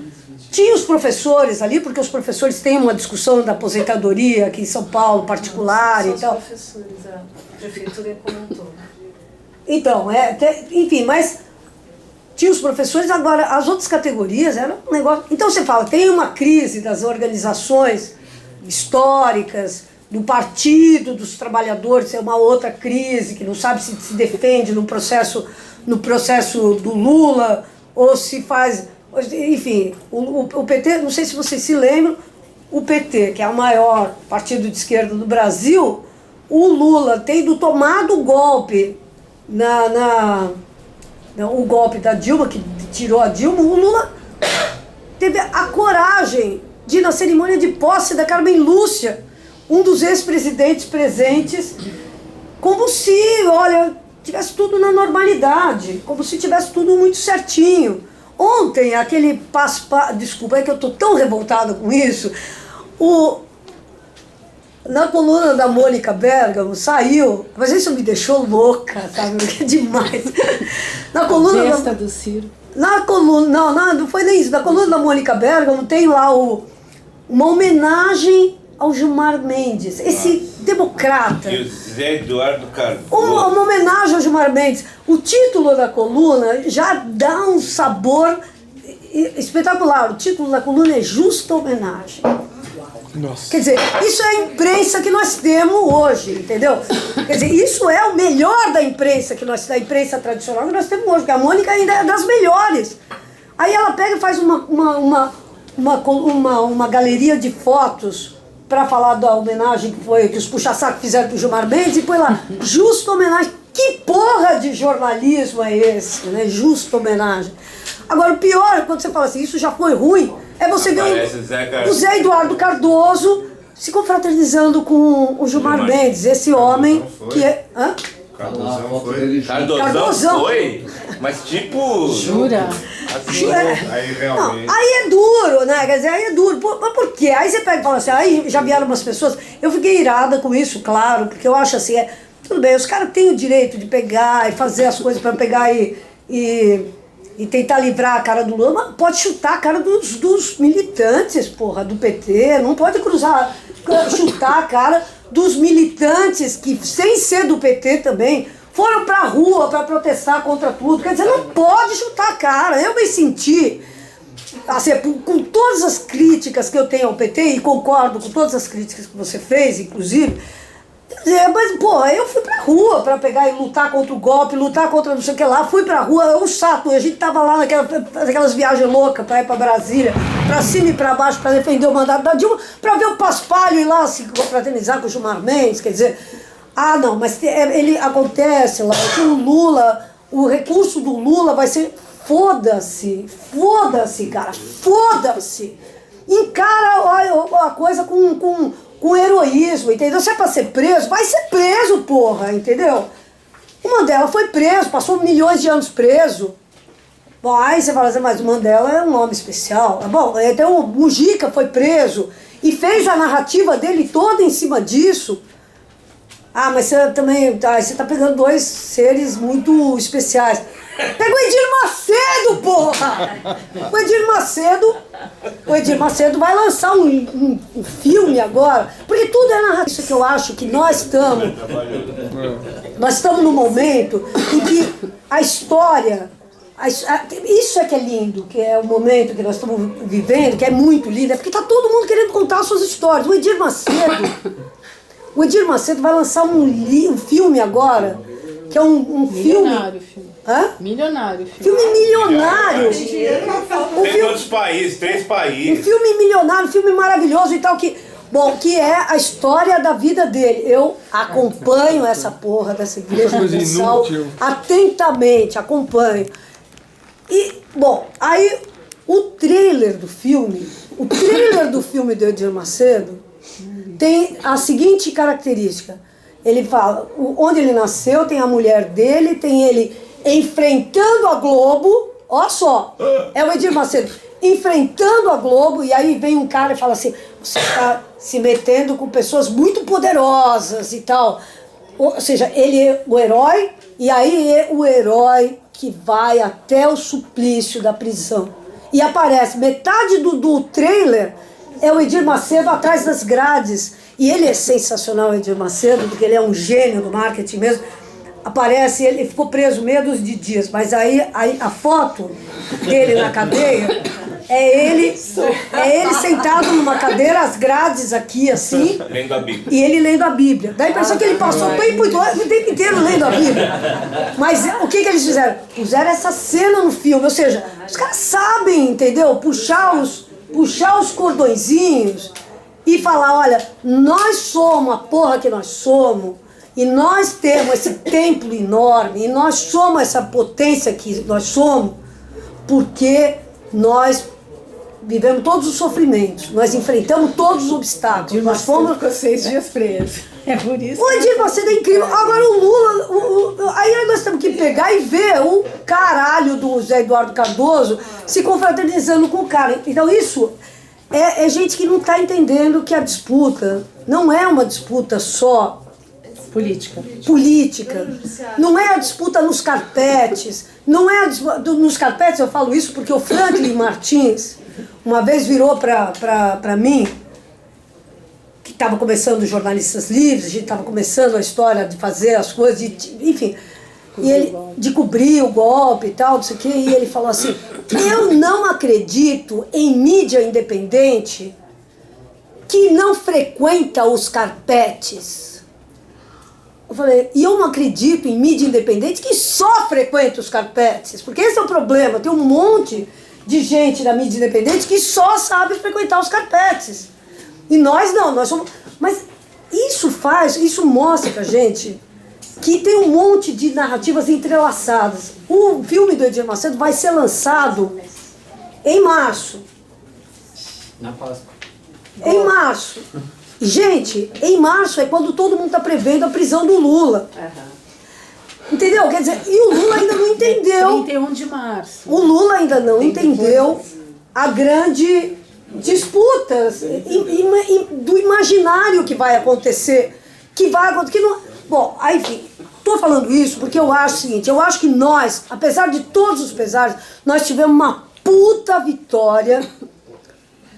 Tinha os professores ali, porque os professores têm uma discussão da aposentadoria aqui em São Paulo, particular e tal. Os professores, a prefeitura comentou. Então, enfim, mas tinha os professores, agora as outras categorias eram um negócio. Então você fala, tem uma crise das organizações históricas, do Partido dos Trabalhadores, é uma outra crise, que não sabe se defende no processo do Lula, ou se faz. Enfim, o PT, não sei se vocês se lembram, o PT, que é o maior partido de esquerda do Brasil, o Lula tendo tomado o golpe o golpe da Dilma, que tirou a Dilma, o Lula teve a coragem de ir na cerimônia de posse da Carmen Lúcia, um dos ex-presidentes presentes, como se, olha, tivesse tudo na normalidade, como se tivesse tudo muito certinho. Ontem, aquele desculpa, é que eu estou tão revoltada com isso, na coluna da Mônica Bergamo saiu, mas isso me deixou louca, sabe? É demais. Na coluna Festa do Ciro. Na coluna, não foi nem isso. Na coluna da Mônica Bergamo tem lá uma homenagem ao Gilmar Mendes, esse democrata. E o Zé Eduardo Cardoso. Uma homenagem ao Gilmar Mendes. O título da coluna já dá um sabor espetacular. O título da coluna é Justa Homenagem. Nossa. Quer dizer, isso é a imprensa que nós temos hoje, entendeu? Quer dizer, isso é o melhor da imprensa da imprensa tradicional que nós temos hoje, porque a Mônica ainda é das melhores. Aí ela pega e faz uma galeria de fotos para falar da homenagem que os puxa-saco fizeram pro Gilmar Mendes e põe lá, justa homenagem. Que porra de jornalismo é esse, né? Justa homenagem. Agora, o pior, quando você fala assim, isso já foi ruim, é você ver o Zé Eduardo Cardoso se confraternizando com o Gilmar Mendes, esse homem que é... Hã? Cardozão foi? Mas tipo... Jura? Assim, Aí realmente... Não, aí é duro, né? Quer dizer, aí é duro. Mas por quê? Aí você pega e fala assim, aí já vieram umas pessoas... Eu fiquei irada com isso, claro, porque eu acho assim, tudo bem, os caras têm o direito de pegar e fazer as coisas para pegar e tentar livrar a cara do Lula, mas pode chutar a cara dos militantes, porra, do PT, não pode chutar a cara dos militantes que, sem ser do PT também, foram pra rua para protestar contra tudo. Quer dizer, não pode chutar a cara. Eu me senti, assim, com todas as críticas que eu tenho ao PT, e concordo com todas as críticas que você fez, inclusive, mas, porra, eu fui pra rua pra pegar e lutar contra o golpe, lutar contra não sei o que lá, fui pra rua, é um saco, a gente tava lá naquelas viagens loucas pra ir pra Brasília, pra cima e pra baixo, pra defender o mandato da Dilma, pra ver o Paspalho ir lá se confraternizar com o Gilmar Mendes, quer dizer, não, mas ele acontece lá, que o Lula, o recurso do Lula vai ser, foda-se, cara, foda-se, encara a coisa com heroísmo, entendeu? Se é pra ser preso, vai ser preso, porra, entendeu? O Mandela foi preso, passou milhões de anos preso. Bom, aí você fala assim, mas o Mandela é um nome especial. Bom, então o Mujica foi preso e fez a narrativa dele toda em cima disso. Ah, mas você também, você tá pegando dois seres muito especiais. Pega o Edir Macedo, porra! O Edir Macedo vai lançar um filme agora, porque tudo é narrativa. Isso que eu acho que nós estamos num momento em que a história, isso é que é lindo, que é o momento que nós estamos vivendo, que é muito lindo, é porque tá todo mundo querendo contar as suas histórias. O Edir Macedo vai lançar um filme agora, que é um Milionário filme... filme. Hã? Milionário filme. Filme milionário! Tem outros países, 3 Um países. filme milionário, um filme maravilhoso e tal, que é a história da vida dele. Eu acompanho essa porra dessa Igreja Universal atentamente, acompanho. E, bom, aí o trailer do filme do Edir Macedo tem a seguinte característica. Ele fala, onde ele nasceu, tem a mulher dele, tem ele enfrentando a Globo, ó só, é o Edir Macedo, enfrentando a Globo, e aí vem um cara e fala assim, você está se metendo com pessoas muito poderosas e tal. Ou seja, ele é o herói, e aí é o herói que vai até o suplício da prisão. E aparece, metade do trailer é o Edir Macedo atrás das grades. E ele é sensacional, o Edir Macedo, porque ele é um gênio do marketing mesmo. Aparece, ele ficou preso medos de dias, mas aí a foto dele na cadeia é ele sentado numa cadeira, as grades aqui assim, Lendo a Bíblia. e ele lendo a Bíblia. Dá a impressão que ele passou o tempo inteiro lendo a Bíblia. Mas o que eles fizeram? Puseram essa cena no filme, ou seja, os caras sabem, entendeu? Puxar os cordõezinhos e falar, olha, nós somos a porra que nós somos, e nós temos esse templo enorme, e nós somos essa potência que nós somos, porque nós vivemos todos os sofrimentos, nós enfrentamos todos os obstáculos. Nós fomos... Ficou 6 dias preso. É por isso. O Edir Macedo é incrível. Agora o Lula, aí nós temos que pegar e ver o caralho do José Eduardo Cardoso se confraternizando com o cara. Então isso é gente que não está entendendo que a disputa não é uma disputa só política. Não é a disputa nos carpetes. Não é a disputa, nos carpetes eu falo isso porque o Franklin Martins uma vez virou para mim, que estava começando os Jornalistas Livres, a gente estava começando a história de fazer as coisas, enfim, e ele, de cobrir o golpe e tal, não sei o quê, e ele falou assim, eu não acredito em mídia independente que não frequenta os carpetes. Eu falei, e eu não acredito em mídia independente que só frequenta os carpetes, porque esse é o problema, tem um monte de gente da mídia independente que só sabe frequentar os carpetes. E nós não, nós somos... Mas isso mostra pra gente que tem um monte de narrativas entrelaçadas. O filme do Edir Macedo vai ser lançado em março. Na Páscoa. Em março. Gente, em março é quando todo mundo está prevendo a prisão do Lula. Entendeu? Quer dizer, e o Lula ainda não entendeu. 31 de março. O Lula ainda não entendeu a grande disputa do imaginário que vai acontecer. Que não... Bom, aí, enfim, estou falando isso porque eu acho o seguinte, eu acho que nós, apesar de todos os pesares, nós tivemos uma puta vitória.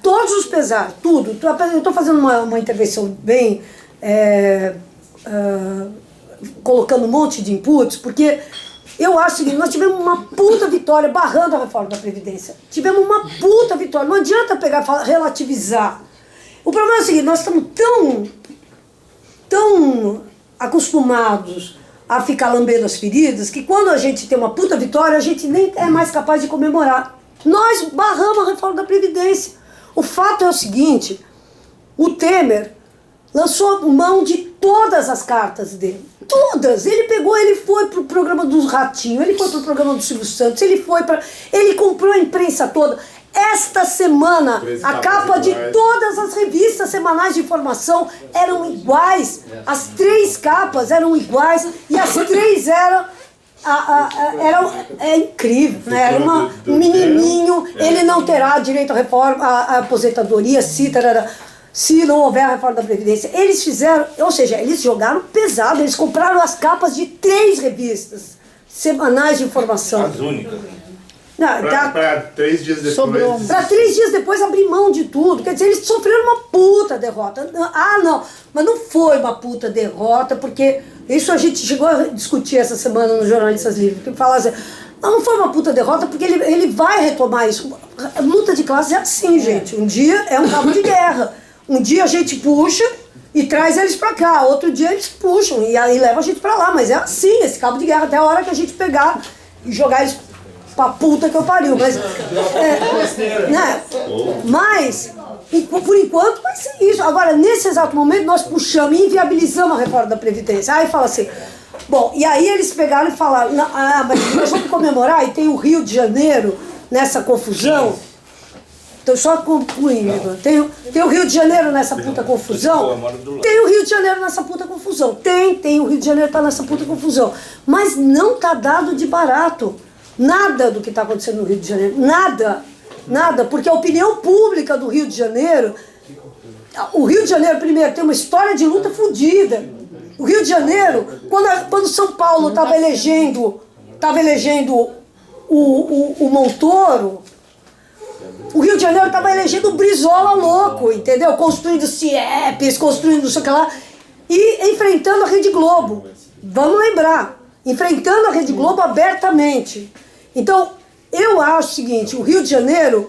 Todos os pesares, tudo. Eu estou fazendo uma intervenção bem... colocando um monte de inputs, porque eu acho o seguinte, nós tivemos uma puta vitória barrando a reforma da Previdência. Tivemos uma puta vitória. Não adianta pegar e relativizar. O problema é o seguinte, nós estamos tão acostumados a ficar lambendo as feridas, que quando a gente tem uma puta vitória, a gente nem é mais capaz de comemorar. Nós barramos a reforma da Previdência. O fato é o seguinte, o Temer lançou mão de todas as cartas dele. Todas. Ele foi pro programa dos Ratinho, ele foi pro programa do Silvio Santos, ele comprou a imprensa toda. Esta semana, a capa de todas as revistas semanais de informação eram iguais. As 3 capas eram iguais e as 3 eram... é incrível, né? Era um menininho, ele não terá direito à reforma, à aposentadoria, se não houver a reforma da Previdência. Eles fizeram, ou seja, eles jogaram pesado, eles compraram as capas de 3 revistas semanais de informação. As únicas. Para 3 dias depois. Sobrou. Para 3 dias depois abrir mão de tudo. Quer dizer, eles sofreram uma puta derrota. Ah, não, mas não foi uma puta derrota, porque isso a gente chegou a discutir essa semana no Jornalistas Livres, que fala assim, não foi uma puta derrota, porque ele vai retomar isso. A luta de classes é assim, gente. Um dia é um cabo de guerra. Um dia a gente puxa e traz eles pra cá. Outro dia eles puxam e aí leva a gente pra lá. Mas é assim, esse cabo de guerra, até a hora que a gente pegar e jogar eles pra puta que eu pariu. Mas, né? Mas por enquanto vai ser isso. Agora, nesse exato momento, nós puxamos e inviabilizamos a reforma da Previdência. Aí fala assim, bom, e aí eles pegaram e falaram, mas nós vamos comemorar, e tem o Rio de Janeiro nessa confusão. Então, só concluindo, tem o Rio de Janeiro nessa puta confusão? Tem o Rio de Janeiro nessa puta confusão. Tem o Rio de Janeiro tá nessa puta confusão. Mas não tá dado de barato. Nada do que está acontecendo no Rio de Janeiro. Nada, porque a opinião pública do Rio de Janeiro... O Rio de Janeiro, primeiro, tem uma história de luta fodida. O Rio de Janeiro, quando São Paulo estava elegendo o Montoro, o Rio de Janeiro estava elegendo o Brizola louco, entendeu? Construindo CIEPs, construindo não sei o que lá, e enfrentando a Rede Globo. Vamos lembrar, enfrentando a Rede Globo abertamente. Então, eu acho o seguinte, o Rio de Janeiro,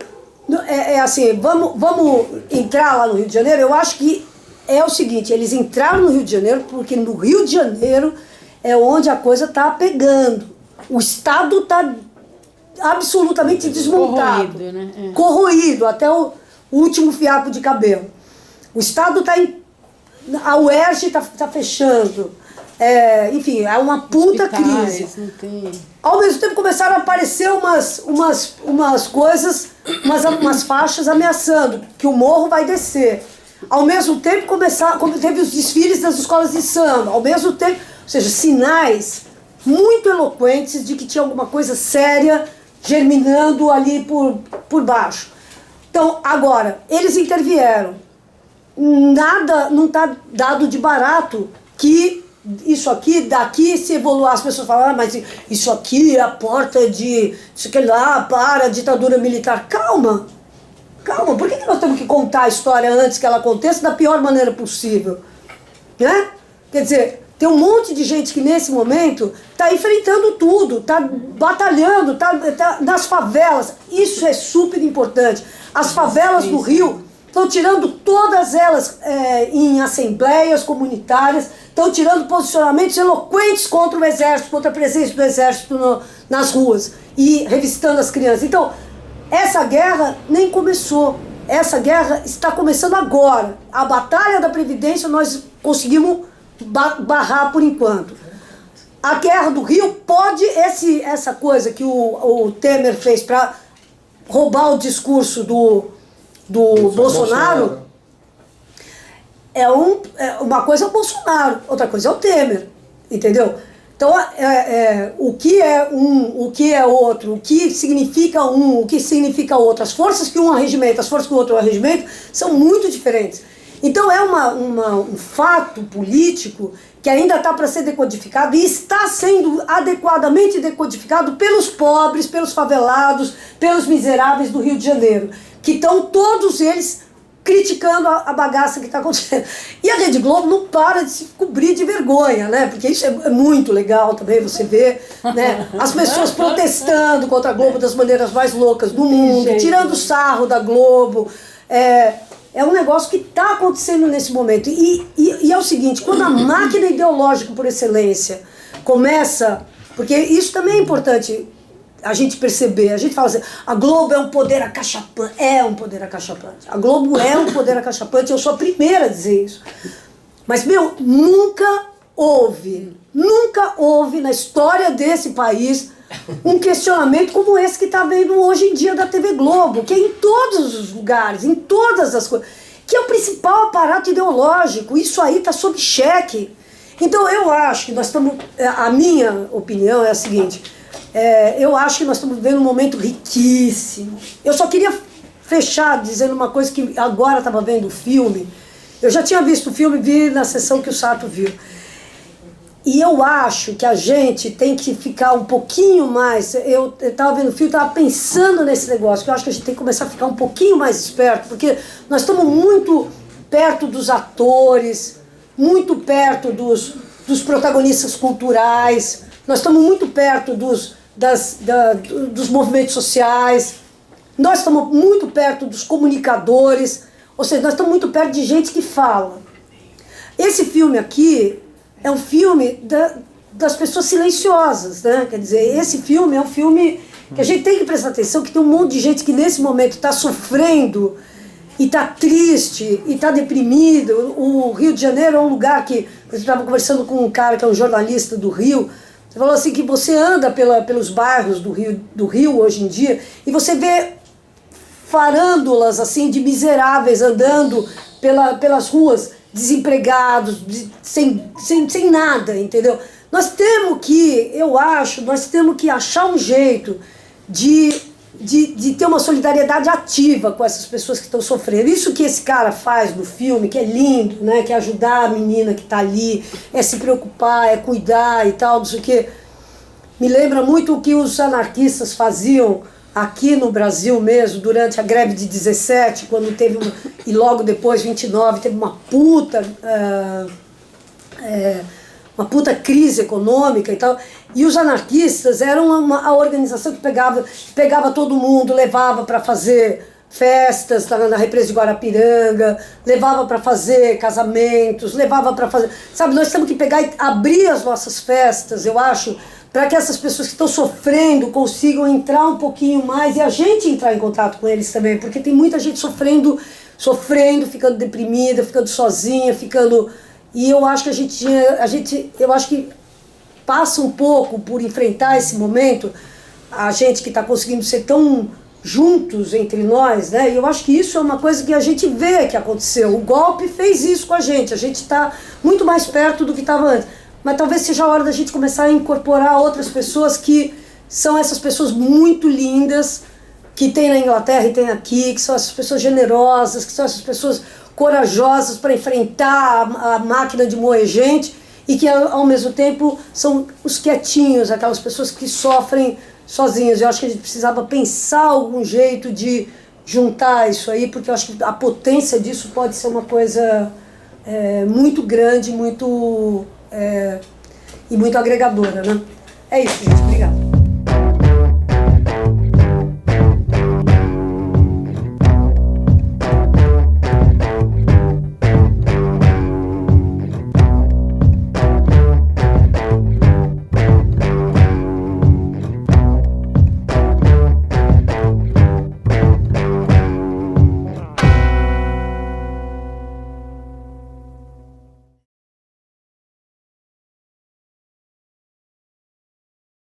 assim, vamos entrar lá no Rio de Janeiro, eu acho que é o seguinte, eles entraram no Rio de Janeiro porque no Rio de Janeiro é onde a coisa está pegando. O Estado está absolutamente desmontado. Corroído, né? Corroído, até o último fiapo de cabelo. O Estado está a UERJ está fechando. Enfim, é uma puta Hospitais, crise. não tem... Ao mesmo tempo começaram a aparecer umas coisas, umas faixas ameaçando que o morro vai descer. Ao mesmo tempo teve os desfiles das escolas de samba. Ao mesmo tempo, ou seja, sinais muito eloquentes de que tinha alguma coisa séria germinando ali por baixo. Então, agora, eles intervieram. Nada, não está dado de barato que isso aqui, daqui se evoluir, as pessoas falam, mas isso aqui é a porta de, isso aqui lá, para a ditadura militar. Calma, por que nós temos que contar a história antes que ela aconteça da pior maneira possível? Né? Quer dizer, tem um monte de gente que nesse momento está enfrentando tudo, está batalhando, tá nas favelas. Isso é super importante. As favelas do Rio estão tirando todas elas em assembleias comunitárias, estão tirando posicionamentos eloquentes contra o exército, contra a presença do exército nas ruas e revistando as crianças. Então, essa guerra nem começou. Essa guerra está começando agora. A batalha da Previdência nós conseguimos barrar por enquanto. A guerra do Rio pode, essa coisa que o Temer fez para roubar o discurso do Bolsonaro, é uma coisa é o Bolsonaro, outra coisa é o Temer, entendeu? Então, o que é um, o que é outro, o que significa um, o que significa outro, as forças que um arregimento, as forças que o outro arregimento, são muito diferentes. Então, é um fato político que ainda está para ser decodificado e está sendo adequadamente decodificado pelos pobres, pelos favelados, pelos miseráveis do Rio de Janeiro, que estão todos eles criticando a bagaça que está acontecendo. E a Rede Globo não para de se cobrir de vergonha, né? Porque isso é muito legal também, você vê, né? As pessoas protestando contra a Globo das maneiras mais loucas do mundo, tirando sarro da Globo. É um negócio que está acontecendo nesse momento. E é o seguinte, quando a máquina ideológica por excelência começa... Porque isso também é importante a gente perceber. A gente fala assim, a Globo é um poder acachapante. É um poder acachapante. A Globo é um poder acachapante, eu sou a primeira a dizer isso. Mas, nunca houve na história desse país um questionamento como esse que está vendo hoje em dia da TV Globo, que é em todos os lugares, em todas as coisas, que é o principal aparato ideológico. Isso aí está sob cheque. Então eu acho que nós estamos, a minha opinião é a seguinte, eu acho que nós estamos vivendo um momento riquíssimo. Eu só queria fechar dizendo uma coisa que agora estava vendo o filme. Eu já tinha visto o filme, vi na sessão que o Sato viu. E eu acho que a gente tem que ficar um pouquinho mais... Eu estava vendo o filme, estava pensando nesse negócio, que eu acho que a gente tem que começar a ficar um pouquinho mais esperto, porque nós estamos muito perto dos atores, muito perto dos protagonistas culturais, nós estamos muito perto dos movimentos sociais, nós estamos muito perto dos comunicadores, ou seja, nós estamos muito perto de gente que fala. Esse filme aqui é um filme das pessoas silenciosas, né? Quer dizer, esse filme é um filme que a gente tem que prestar atenção, que tem um monte de gente que nesse momento está sofrendo e está triste e está deprimido. O Rio de Janeiro é um lugar que... Eu estava conversando com um cara que é um jornalista do Rio, ele falou assim que você anda pelos bairros do Rio hoje em dia e você vê farândulas assim, de miseráveis andando pelas ruas, desempregados, sem nada, entendeu? Nós temos que achar um jeito de ter uma solidariedade ativa com essas pessoas que estão sofrendo. Isso que esse cara faz no filme, que é lindo, né? Que é ajudar a menina que está ali, é se preocupar, é cuidar e tal, não sei o quê. Me lembra muito o que os anarquistas faziam aqui no Brasil mesmo, durante a greve de 17, quando teve e logo depois, 29, teve uma puta crise econômica e tal. E os anarquistas eram a organização que pegava todo mundo, levava para fazer festas na represa de Guarapiranga, levava para fazer casamentos, levava para fazer... Sabe, nós temos que pegar e abrir as nossas festas, eu acho, para que essas pessoas que estão sofrendo consigam entrar um pouquinho mais e a gente entrar em contato com eles também, porque tem muita gente sofrendo, ficando deprimida, ficando sozinha, E eu acho que eu acho que passa um pouco por enfrentar esse momento, a gente que está conseguindo ser tão juntos entre nós, né? E eu acho que isso é uma coisa que a gente vê que aconteceu. O golpe fez isso com a gente está muito mais perto do que estava antes. Mas talvez seja a hora da gente começar a incorporar outras pessoas que são essas pessoas muito lindas, que tem na Inglaterra e tem aqui, que são essas pessoas generosas, que são essas pessoas corajosas para enfrentar a máquina de moer gente e que ao mesmo tempo são os quietinhos, aquelas pessoas que sofrem sozinhas. Eu acho que a gente precisava pensar algum jeito de juntar isso aí, porque eu acho que a potência disso pode ser uma coisa muito grande, e muito agregadora, né? É isso, gente.